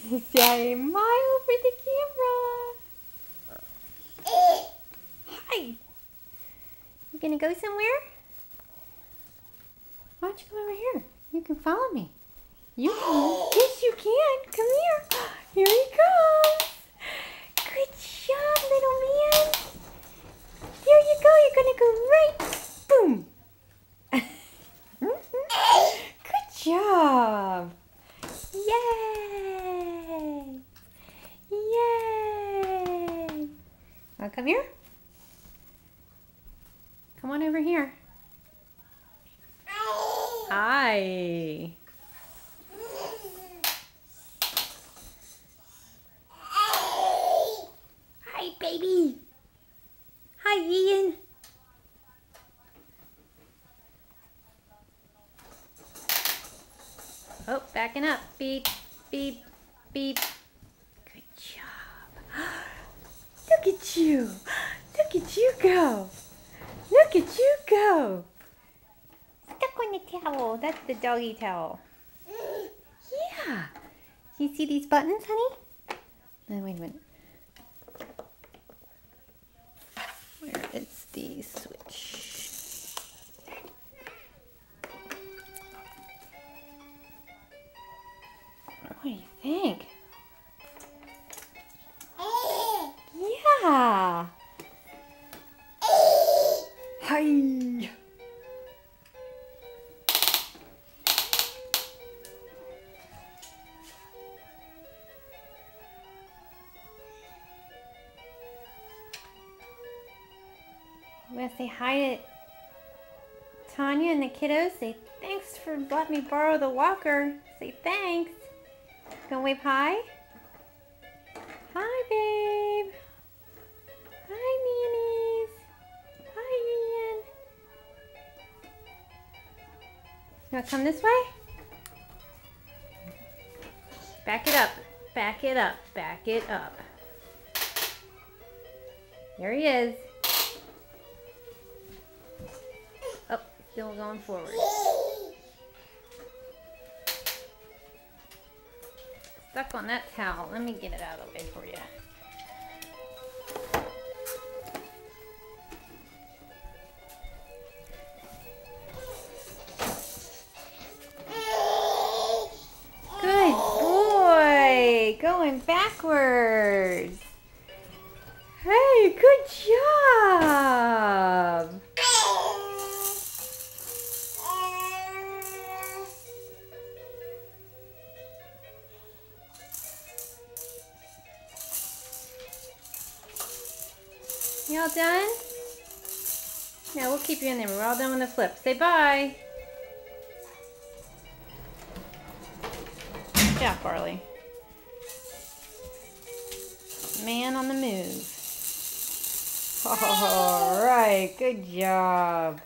Say smile for the camera. Hi. You gonna go somewhere? Why don't you come over here? You can follow me. You can. Yes, you can. Come here. Here he comes. Good job, little man. There you go. You're gonna go right. Boom. Good job. Yay. Yay. Wanna come here? Come on over here. Hi. Hi, baby. Hi, Ian. Oh, backing up. Beep, beep, beep. Good job. Look at you. Look at you go. Look at you go. Stuck on the towel. That's the doggy towel. Yeah. Do you see these buttons, honey? No, wait a minute. Where is the switch? What do you think? Yeah. Hi. I'm going to say hi to Tanya and the kiddos. Say thanks for letting me borrow the walker. Say thanks. Gonna wave hi? Hi, babe. Hi, Nannies. Hi, Ian. You want to come this way? Back it up. Back it up. Back it up. There he is. Oh, still going forward. Stuck on that towel. Let me get it out of the way for you. Good boy. Going backwards. Hey, good job. You all done? Yeah, we'll keep you in there. We're all done with the flip. Say bye. Good job, Barley. Man on the move. All right, good job.